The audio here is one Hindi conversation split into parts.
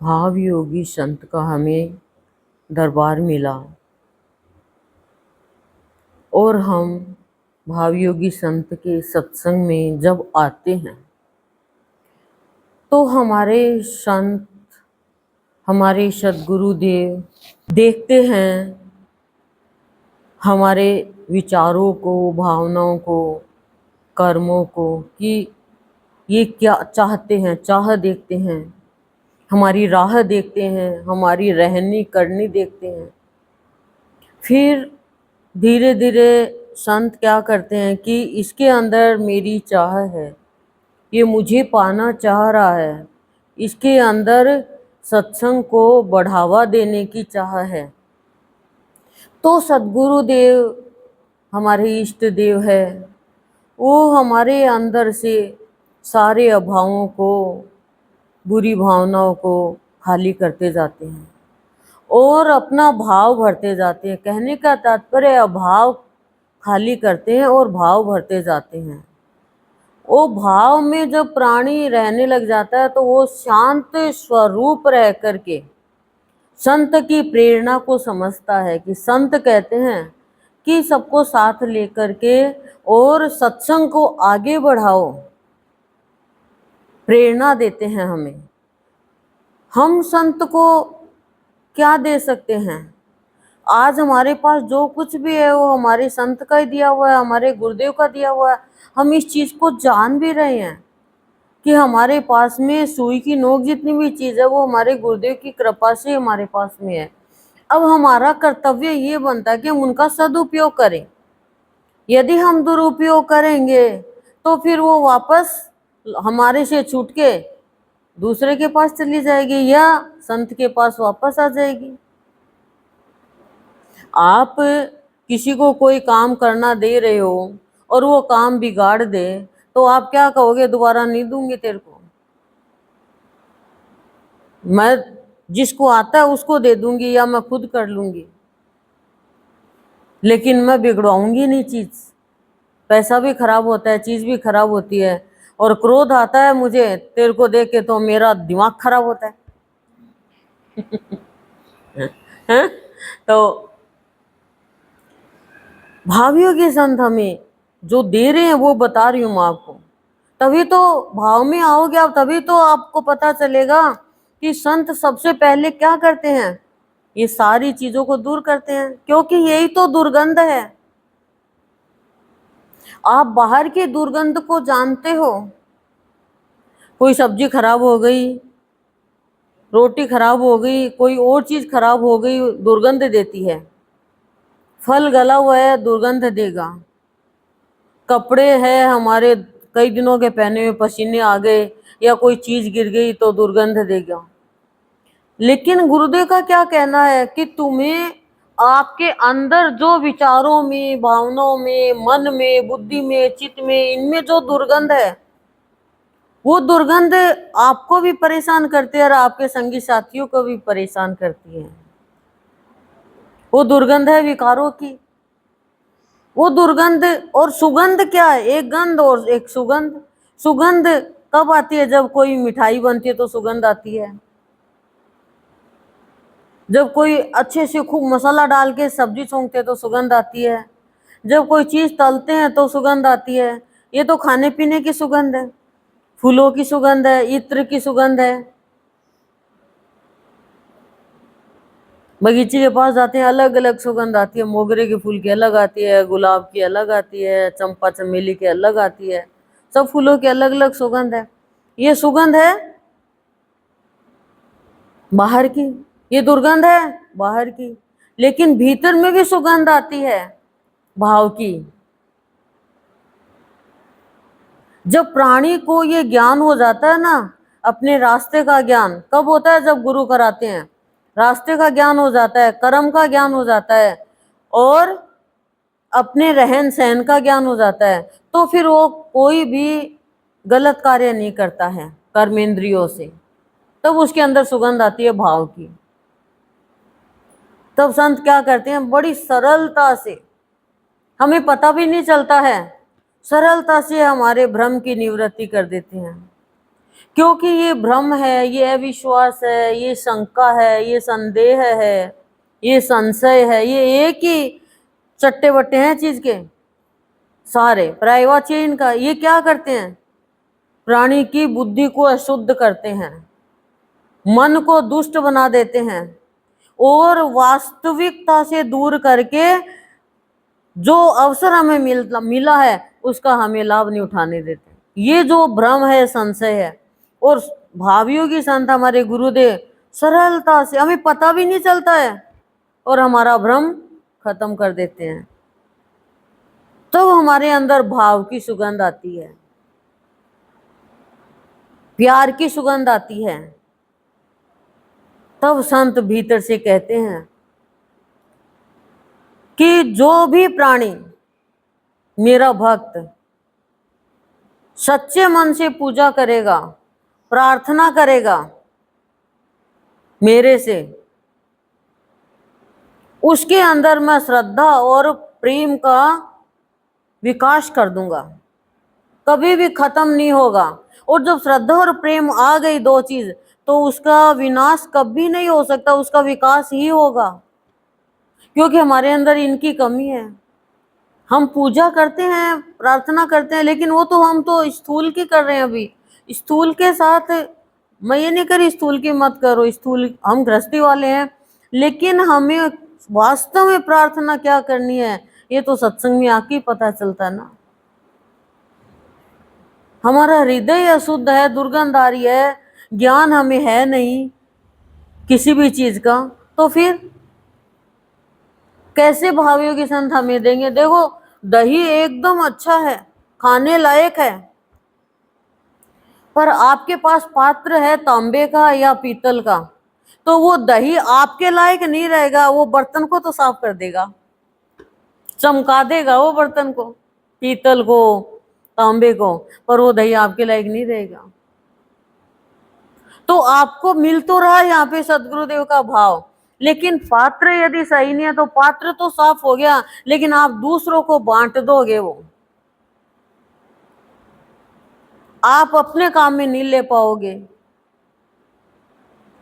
भाव योगी संत का हमें दरबार मिला और हम भाव योगी संत के सत्संग में जब आते हैं तो हमारे संत, हमारे सद्गुरुदेव देखते हैं हमारे विचारों को, भावनाओं को, कर्मों को कि ये क्या चाहते हैं, चाह देखते हैं, हमारी राह देखते हैं, हमारी रहनी करनी देखते हैं। फिर धीरे धीरे संत क्या करते हैं कि इसके अंदर मेरी चाह है, ये मुझे पाना चाह रहा है, इसके अंदर सत्संग को बढ़ावा देने की चाह है। तो सद्गुरुदेव हमारे इष्ट देव है, वो हमारे अंदर से सारे अभावों को, बुरी भावनाओं को खाली करते जाते हैं और अपना भाव भरते जाते हैं। कहने का तात्पर्य अभाव खाली करते हैं और भाव भरते जाते हैं। वो भाव में जब प्राणी रहने लग जाता है तो वो शांत स्वरूप रह करके संत की प्रेरणा को समझता है कि संत कहते हैं कि सबको साथ लेकर के और सत्संग को आगे बढ़ाओ, प्रेरणा देते हैं हमें। हम संत को क्या दे सकते हैं? आज हमारे पास जो कुछ भी है वो हमारे संत का ही दिया हुआ है, हमारे गुरुदेव का दिया हुआ है। हम इस चीज को जान भी रहे हैं कि हमारे पास में सुई की नोक जितनी भी चीज है वो हमारे गुरुदेव की कृपा से हमारे पास में है। अब हमारा कर्तव्य ये बनता है कि हम उनका सदुपयोग करें। यदि हम दुरुपयोग करेंगे तो फिर वो वापस हमारे से छूट के दूसरे के पास चली जाएगी या संत के पास वापस आ जाएगी। आप किसी को कोई काम करना दे रहे हो और वो काम बिगाड़ दे तो आप क्या कहोगे? दोबारा नहीं दूंगी तेरे को, मैं जिसको आता है उसको दे दूंगी या मैं खुद कर लूंगी, लेकिन मैं बिगड़वाऊंगी नहीं चीज। पैसा भी खराब होता है, चीज भी खराब होती है। और क्रोध आता है मुझे तेरे को देख के तो मेरा दिमाग खराब होता है। तो भावियों के संत हमें जो दे रहे हैं वो बता रही हूँ मैं आपको। तभी तो भाव में आओगे आप, तभी तो आपको पता चलेगा कि संत सबसे पहले क्या करते हैं, ये सारी चीजों को दूर करते हैं, क्योंकि यही तो दुर्गंध है। आप बाहर की दुर्गंध को जानते हो, कोई सब्जी खराब हो गई, रोटी खराब हो गई, कोई और चीज खराब हो गई, दुर्गंध देती है। फल गला हुआ है, दुर्गंध देगा। कपड़े हैं हमारे कई दिनों के पहने हुए, पसीने आ गए या कोई चीज गिर गई तो दुर्गंध देगा। लेकिन गुरुदेव का क्या कहना है कि तुम्हें आपके अंदर जो विचारों में, भावनाओं में, मन में, बुद्धि में, चित्त में, इनमें जो दुर्गंध है वो दुर्गंध आपको भी परेशान करती है और आपके संगी साथियों को भी परेशान करती है। वो दुर्गंध है विकारों की। वो दुर्गंध और सुगंध क्या है? एक गंध और एक सुगंध। सुगंध कब आती है? जब कोई मिठाई बनती है तो सुगंध आती है, जब कोई अच्छे से खूब मसाला डाल के सब्जी छोंकते तो सुगंध आती है, जब कोई चीज तलते हैं तो सुगंध आती है। ये तो खाने पीने की सुगंध है, फूलों की सुगंध है, इत्र की सुगंध है। बगीचे के पास जाते हैं, अलग अलग सुगंध आती है। मोगरे के फूल की अलग आती है, गुलाब की अलग आती है, चंपा चमेली की अलग आती है। सब फूलों की अलग अलग सुगंध है। ये सुगंध है बाहर की, ये दुर्गंध है बाहर की। लेकिन भीतर में भी सुगंध आती है भाव की। जब प्राणी को ये ज्ञान हो जाता है ना, अपने रास्ते का ज्ञान कब होता है? जब गुरु कराते हैं। रास्ते का ज्ञान हो जाता है, कर्म का ज्ञान हो जाता है और अपने रहन सहन का ज्ञान हो जाता है, तो फिर वो कोई भी गलत कार्य नहीं करता है कर्मेंद्रियों से। तब उसके अंदर सुगंध आती है भाव की। तब संत क्या करते हैं? बड़ी सरलता से, हमें पता भी नहीं चलता है, सरलता से हमारे भ्रम की निवृत्ति कर देते हैं। क्योंकि ये भ्रम है, ये अविश्वास है, ये शंका है, ये संदेह है, ये संशय है, ये एक ही चट्टे बट्टे हैं चीज के सारे प्राइवा चेन का। ये क्या करते हैं? प्राणी की बुद्धि को अशुद्ध करते हैं, मन को दुष्ट बना देते हैं और वास्तविकता से दूर करके जो अवसर हमें मिला है उसका हमें लाभ नहीं उठाने देते। ये जो भ्रम है, संशय है। और भावियों की संत हमारे गुरुदेव सरलता से, हमें पता भी नहीं चलता है और हमारा भ्रम खत्म कर देते हैं। तब हमारे अंदर भाव की सुगंध आती है, प्यार की सुगंध आती है। तब संत भीतर से कहते हैं कि जो भी प्राणी मेरा भक्त सच्चे मन से पूजा करेगा, प्रार्थना करेगा मेरे से, उसके अंदर मैं श्रद्धा और प्रेम का विकास कर दूंगा, कभी भी खत्म नहीं होगा। और जब श्रद्धा और प्रेम आ गई, दो चीज, तो उसका विनाश कभी नहीं हो सकता, उसका विकास ही होगा। क्योंकि हमारे अंदर इनकी कमी है। हम पूजा करते हैं, प्रार्थना करते हैं, लेकिन वो तो हम तो स्थूल की कर रहे हैं। अभी स्थूल के साथ मैं ये नहीं करी स्थूल की मत करो, स्थूल हम गृहस्थी वाले हैं, लेकिन हमें वास्तव में प्रार्थना क्या करनी है ये तो सत्संग में आके पता चलता है ना। हमारा हृदय अशुद्ध है, दुर्गंध आ रही है, ज्ञान हमें है नहीं किसी भी चीज का, तो फिर कैसे भावियों की संत हमें देंगे? देखो दही एकदम अच्छा है, खाने लायक है, पर आपके पास पात्र है तांबे का या पीतल का, तो वो दही आपके लायक नहीं रहेगा। वो बर्तन को तो साफ कर देगा, चमका देगा वो बर्तन को, पीतल को, तांबे को, पर वो दही आपके लायक नहीं रहेगा। तो आपको मिल तो रहा है यहाँ पे सदगुरुदेव का भाव, लेकिन पात्र यदि सही नहीं है तो पात्र तो साफ हो गया, लेकिन आप दूसरों को बांट दोगे, वो आप अपने काम में नहीं ले पाओगे।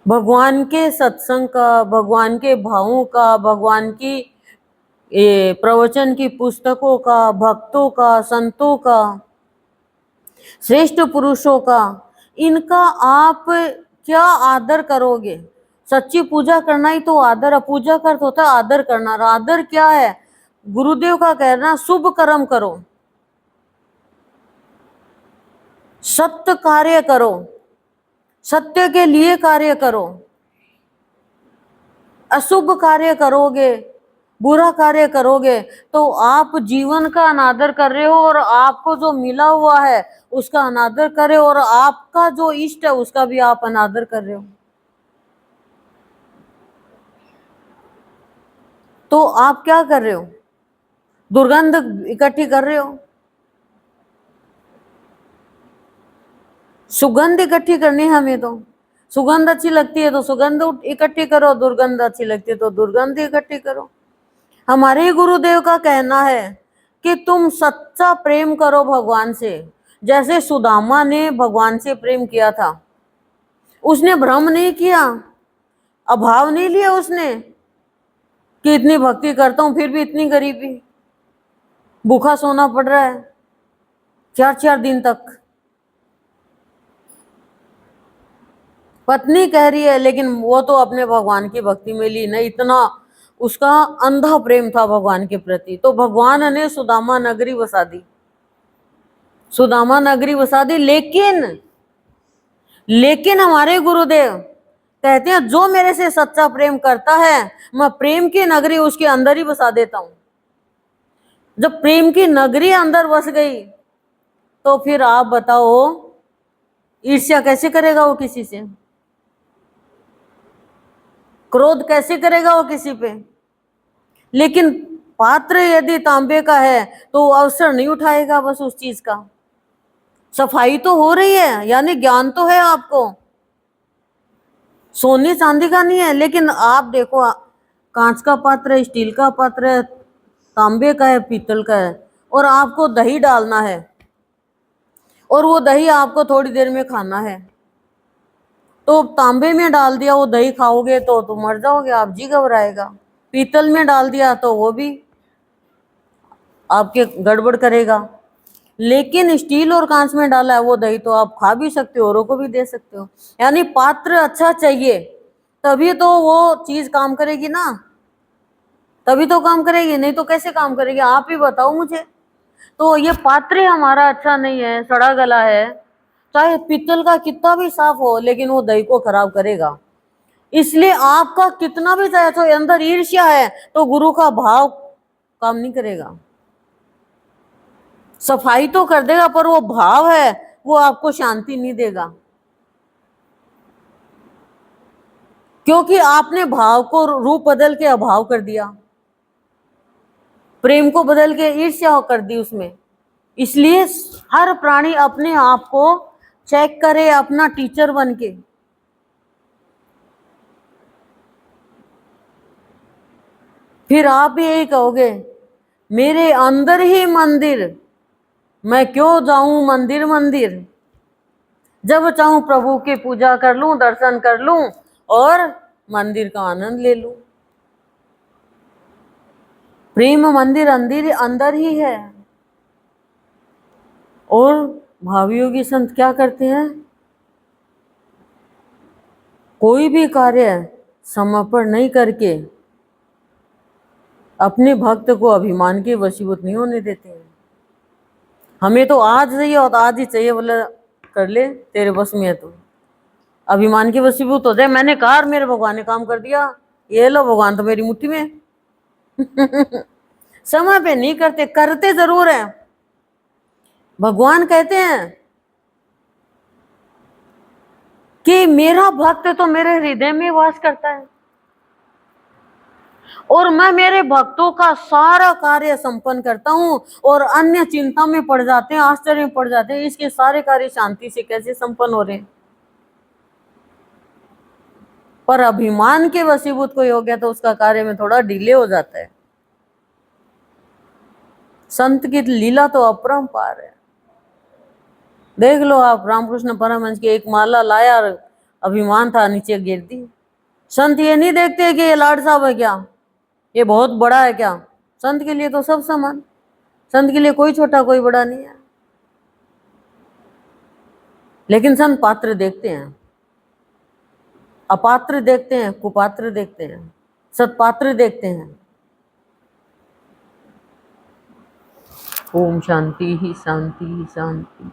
भगवान के सत्संग का, भगवान के भावों का, भगवान की प्रवचन की पुस्तकों का, भक्तों का, संतों का, श्रेष्ठ पुरुषों का, इनका आप क्या आदर करोगे? सच्ची पूजा करना ही तो आदर है। पूजा का अर्थ होता है आदर करना। आदर क्या है? गुरुदेव का कहना शुभ कर्म करो, सत्य कार्य करो, सत्य के लिए कार्य करो। अशुभ कार्य करोगे, बुरा कार्य करोगे तो आप जीवन का अनादर कर रहे हो और आपको जो मिला हुआ है उसका अनादर कर रहे हो, और आपका जो इष्ट है उसका भी आप अनादर कर रहे हो। तो आप क्या कर रहे हो? दुर्गंध इकट्ठी कर रहे हो। सुगंध इकट्ठी करनी है हमें, तो सुगंध अच्छी लगती है तो सुगंध इकट्ठी करो, दुर्गंध अच्छी लगती है तो दुर्गंध इकट्ठी करो। हमारे गुरुदेव का कहना है कि तुम सच्चा प्रेम करो भगवान से, जैसे सुदामा ने भगवान से प्रेम किया था। उसने भ्रम नहीं किया, अभाव नहीं लिया उसने कि इतनी भक्ति करता हूं फिर भी इतनी गरीबी, भूखा सोना पड़ रहा है 4-4 दिन तक। पत्नी कह रही है, लेकिन वो तो अपने भगवान की भक्ति में ली नहीं, इतना उसका अंधा प्रेम था भगवान के प्रति। तो भगवान ने सुदामा नगरी बसा दी, सुदामा नगरी बसा दी। लेकिन हमारे गुरुदेव कहते हैं जो मेरे से सच्चा प्रेम करता है मैं प्रेम की नगरी उसके अंदर ही बसा देता हूं। जब प्रेम की नगरी अंदर बस गई तो फिर आप बताओ ईर्ष्या कैसे करेगा वो किसी से? क्रोध कैसे करेगा वो किसी पे? लेकिन पात्र यदि तांबे का है तो अवसर नहीं उठाएगा बस उस चीज का। सफाई तो हो रही है, यानी ज्ञान तो है आपको, सोने चांदी का नहीं है। लेकिन आप देखो कांच का पात्र है, स्टील का पात्र है, तांबे का है, पीतल का है, और आपको दही डालना है और वो दही आपको थोड़ी देर में खाना है, तो तांबे में डाल दिया वो दही खाओगे तो मर जाओगे आप, जी घबराएगा। पीतल में डाल दिया तो वो भी आपके गड़बड़ करेगा। लेकिन स्टील और कांच में डाला है वो दही तो आप खा भी सकते हो, औरों को भी दे सकते हो। यानी पात्र अच्छा चाहिए, तभी तो वो चीज काम करेगी ना, तभी तो काम करेगी, नहीं तो कैसे काम करेगी, आप ही बताओ मुझे। तो ये पात्र ही हमारा अच्छा नहीं है, सड़ा गला है, चाहे पीतल का कितना भी साफ हो, लेकिन वो दही को खराब करेगा। इसलिए आपका कितना भी चाहे तो अंदर ईर्ष्या है तो गुरु का भाव काम नहीं करेगा। सफाई तो कर देगा पर वो भाव है वो आपको शांति नहीं देगा, क्योंकि आपने भाव को रूप बदल के अभाव कर दिया, प्रेम को बदल के ईर्ष्या कर दी उसमें। इसलिए हर प्राणी अपने आप को चेक करे अपना टीचर बन के। फिर आप भी यही कहोगे मेरे अंदर ही मंदिर, मैं क्यों जाऊं मंदिर मंदिर, जब चाहूं प्रभु की पूजा कर लूं, दर्शन कर लूं और मंदिर का आनंद ले लूं। प्रेम मंदिर अंदर अंदर ही है। और भावयोगी संत क्या करते हैं, कोई भी कार्य समर्पण नहीं करके अपने भक्त को अभिमान के वशीभूत नहीं होने देते हैं। हमें तो आज चाहिए और आज ही चाहिए, बोले कर ले तेरे बस में है, तो अभिमान के वशीभूत हो जाए। मैंने कहा मेरे भगवान ने काम कर दिया, ये लो भगवान तो मेरी मुट्ठी में। समय पे नहीं करते, करते जरूर है। भगवान कहते हैं कि मेरा भक्त तो मेरे हृदय में वास करता है और मैं मेरे भक्तों का सारा कार्य संपन्न करता हूं, और अन्य चिंता में पड़ जाते हैं, आश्चर्य में पड़ जाते हैं, इसके सारे कार्य शांति से कैसे संपन्न हो रहे हैं। पर अभिमान के वशीभूत कोई हो गया तो उसका कार्य में थोड़ा डिले हो जाता है। संत की लीला तो अपरंपार है। देख लो आप, रामकृष्ण परमहंस की एक माला लाया और अभिमान था, नीचे गिर दी। संत ये नहीं देखते कि ये लाड साहब है क्या, ये बहुत बड़ा है क्या। संत के लिए तो सब समान, संत के लिए कोई छोटा कोई बड़ा नहीं है। लेकिन संत पात्र देखते हैं, अपात्र देखते हैं, कुपात्र देखते हैं, सत्पात्र देखते हैं। ओम शांति ही शांति ही शांति।